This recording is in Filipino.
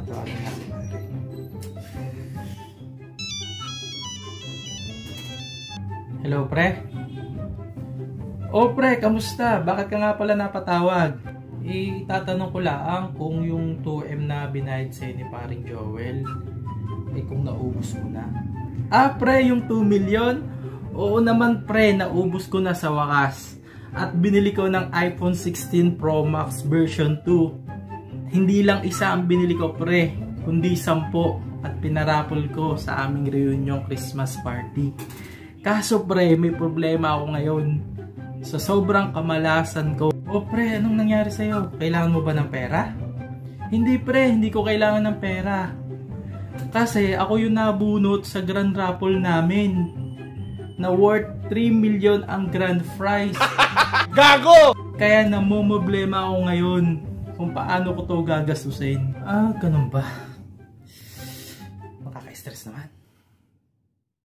Tawagin natin, pare. Hello, pre? Oh, pre, kamusta? Bakit ka nga pala napatawag? Itatanong ko lang kung yung 2M na binayad sa'yo ni paring Joel, kung naubos mo na. Ah, pre, yung 2 million? Oo naman, pre, naubos ko na sa wakas. At binili ko ng iPhone 16 Pro Max version 2. Hindi lang isa ang binili ko, pre, kundi 10 at pinarapol ko sa aming reunion Christmas party. Kaso, pre, may problema ako ngayon. Sa sobrang kamalasan ko. O, pre, anong nangyari sa'yo? Kailangan mo ba ng pera? Hindi, pre, hindi ko kailangan ng pera. Kasi ako yung nabunot sa grand raffle namin na worth 3 million ang grand prize. Gago! Kaya namumblema ako ngayon kung paano ko to gagastusin. Ah, ganun ba? Makaka-stress naman.